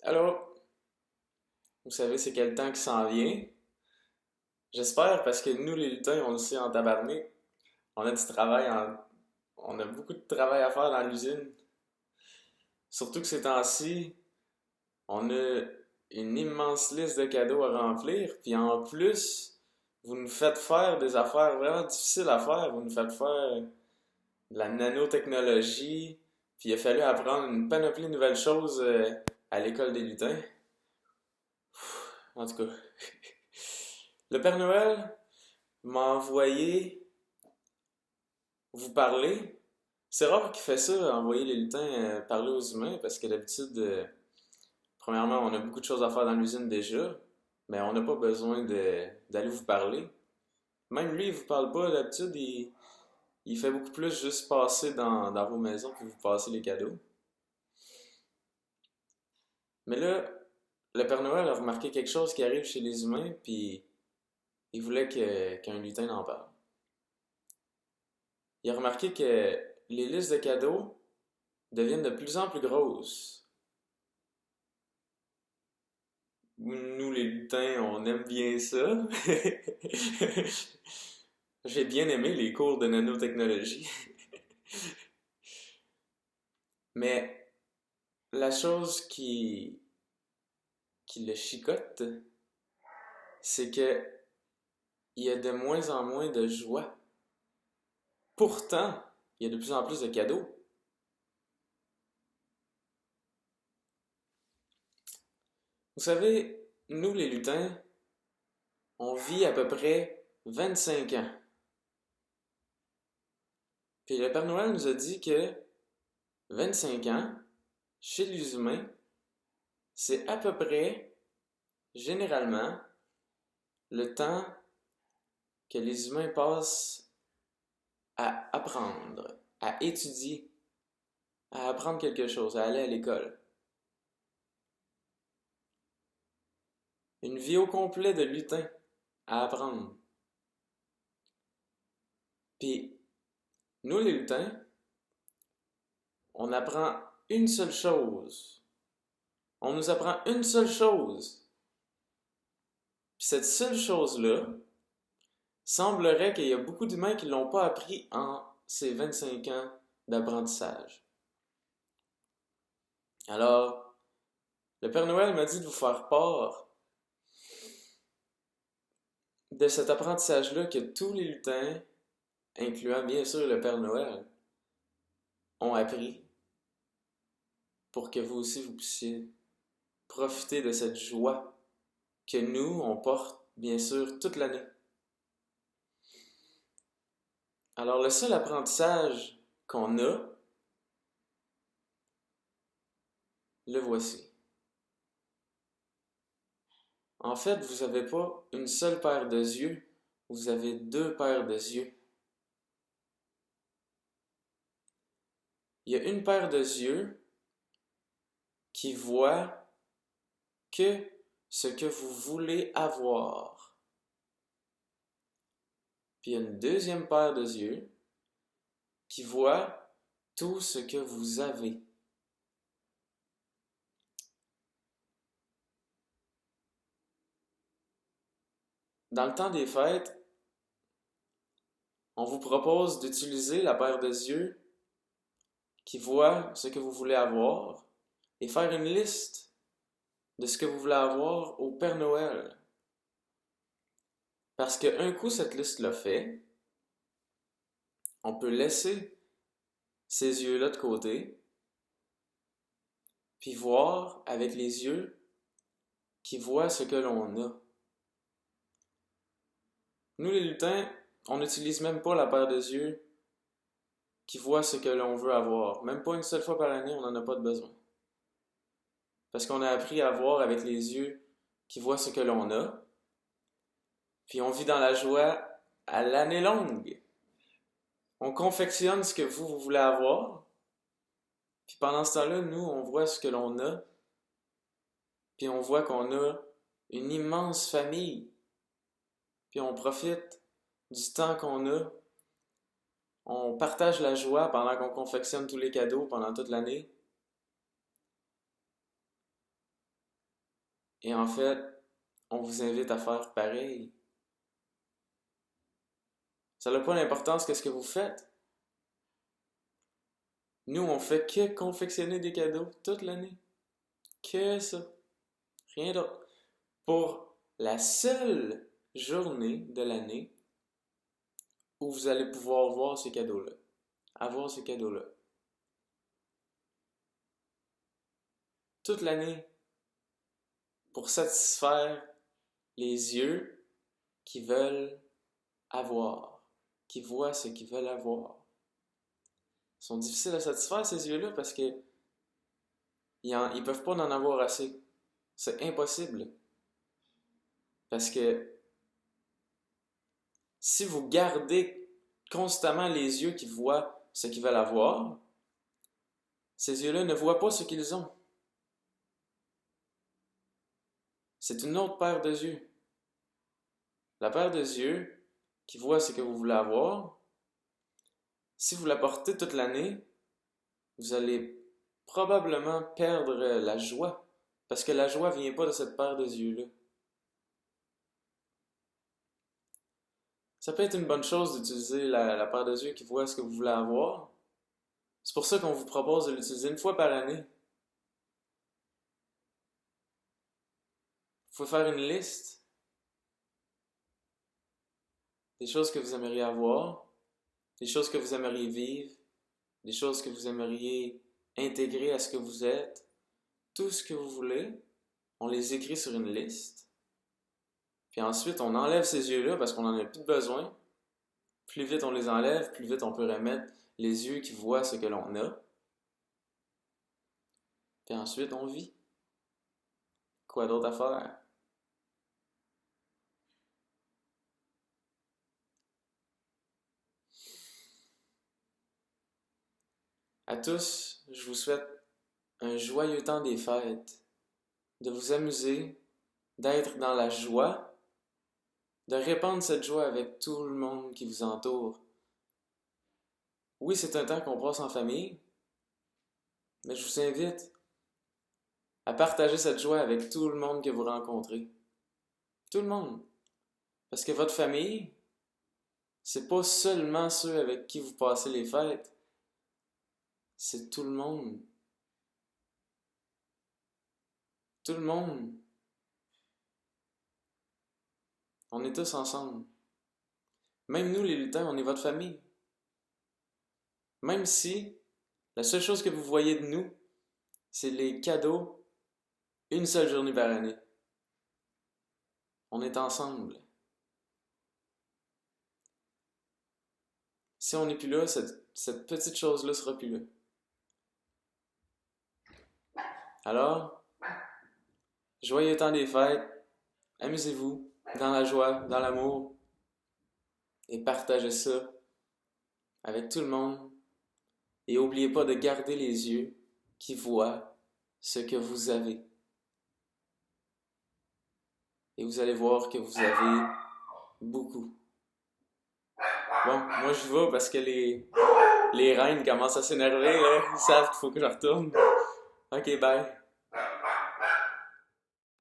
Alors, vous savez c'est quel temps qui s'en vient? J'espère parce que nous les lutins, on le sait en tabarnak, on a du travail on a beaucoup de travail à faire dans l'usine. Surtout que ces temps-ci, on a une immense liste de cadeaux à remplir, puis en plus, vous nous faites faire des affaires vraiment difficiles à faire. Vous nous faites faire de la nanotechnologie, puis il a fallu apprendre une panoplie de nouvelles choses à l'école des lutins. En tout cas, le Père Noël m'a envoyé vous parler. C'est rare qu'il fait ça, envoyer les lutins parler aux humains, parce que d'habitude, premièrement, on a beaucoup de choses à faire dans l'usine déjà, mais on n'a pas besoin d'aller vous parler. Même lui, il vous parle pas d'habitude, il fait beaucoup plus juste passer dans vos maisons puis vous passer les cadeaux. Mais là, le Père Noël a remarqué quelque chose qui arrive chez les humains, puis il voulait qu'un lutin en parle. Il a remarqué que les listes de cadeaux deviennent de plus en plus grosses. Nous, les lutins, on aime bien ça. J'ai bien aimé les cours de nanotechnologie. Mais la chose qui le chicote, c'est que il y a de moins en moins de joie. Pourtant, il y a de plus en plus de cadeaux. Vous savez, nous les lutins, on vit à peu près 25 ans. Puis le Père Noël nous a dit que 25 ans, chez les humains, c'est à peu près, généralement, le temps que les humains passent à apprendre, à étudier, à apprendre quelque chose, à aller à l'école. Une vie au complet de lutin à apprendre. Puis, nous les lutins, on apprend une seule chose. On nous apprend une seule chose. Puis cette seule chose-là, semblerait qu'il y a beaucoup d'humains qui ne l'ont pas appris en ces 25 ans d'apprentissage. Alors, le Père Noël m'a dit de vous faire part de cet apprentissage-là que tous les lutins, incluant bien sûr le Père Noël, ont appris pour que vous aussi vous puissiez profiter de cette joie que nous, on porte bien sûr toute l'année. Alors le seul apprentissage qu'on a, le voici. En fait, vous n'avez pas une seule paire de yeux, vous avez deux paires de yeux. Il y a une paire de yeux qui voit que ce que vous voulez avoir. Puis il y a une deuxième paire de yeux qui voit tout ce que vous avez. Dans le temps des fêtes, on vous propose d'utiliser la paire de yeux qui voit ce que vous voulez avoir et faire une liste de ce que vous voulez avoir au Père Noël. Parce qu'un coup cette liste-là fait, on peut laisser ces yeux-là de côté, puis voir avec les yeux qui voient ce que l'on a. Nous les lutins, on n'utilise même pas la paire de yeux qui voit ce que l'on veut avoir. Même pas une seule fois par année, on n'en a pas de besoin. Parce qu'on a appris à voir avec les yeux qui voient ce que l'on a, puis on vit dans la joie à l'année longue. On confectionne ce que vous voulez avoir, puis pendant ce temps-là, nous, on voit ce que l'on a, puis on voit qu'on a une immense famille, puis on profite du temps qu'on a. On partage la joie pendant qu'on confectionne tous les cadeaux pendant toute l'année. Et en fait, on vous invite à faire pareil. Ça n'a pas d'importance que ce que vous faites. Nous, on fait que confectionner des cadeaux toute l'année. Que ça. Rien d'autre. Pour la seule journée de l'année où vous allez pouvoir voir ces cadeaux-là. Avoir ces cadeaux-là. Toute l'année. Pour satisfaire les yeux qui veulent avoir. Qui voient ce qu'ils veulent avoir. Ils sont difficiles à satisfaire, ces yeux-là, parce que ils peuvent pas en avoir assez. C'est impossible. Parce que si vous gardez constamment les yeux qui voient ce qu'ils veulent avoir, ces yeux-là ne voient pas ce qu'ils ont. C'est une autre paire de yeux. La paire de yeux qui voit ce que vous voulez avoir, si vous la portez toute l'année, vous allez probablement perdre la joie. Parce que la joie ne vient pas de cette paire de yeux-là. Ça peut être une bonne chose d'utiliser la paire de yeux qui voit ce que vous voulez avoir. C'est pour ça qu'on vous propose de l'utiliser une fois par année. Il faut faire une liste des choses que vous aimeriez avoir, des choses que vous aimeriez vivre, des choses que vous aimeriez intégrer à ce que vous êtes. Tout ce que vous voulez, on les écrit sur une liste. Puis ensuite, on enlève ces yeux-là parce qu'on n'en a plus besoin. Plus vite on les enlève, plus vite on peut remettre les yeux qui voient ce que l'on a. Puis ensuite, on vit. Quoi d'autre à faire? À tous, je vous souhaite un joyeux temps des fêtes, de vous amuser, d'être dans la joie, de répandre cette joie avec tout le monde qui vous entoure. Oui, c'est un temps qu'on passe en famille, mais je vous invite à partager cette joie avec tout le monde que vous rencontrez. Tout le monde. Parce que votre famille, c'est pas seulement ceux avec qui vous passez les fêtes, c'est tout le monde. Tout le monde. On est tous ensemble. Même nous, les lutins, on est votre famille. Même si la seule chose que vous voyez de nous, c'est les cadeaux une seule journée par année. On est ensemble. Si on n'est plus là, cette petite chose-là sera plus là. Alors, joyeux temps des fêtes, amusez-vous dans la joie, dans l'amour, et partagez ça avec tout le monde. Et n'oubliez pas de garder les yeux qui voient ce que vous avez. Et vous allez voir que vous avez beaucoup. Bon, moi je vais parce que les reines commencent à s'énerver, là. Ils savent qu'il faut que je retourne. Ok, bye.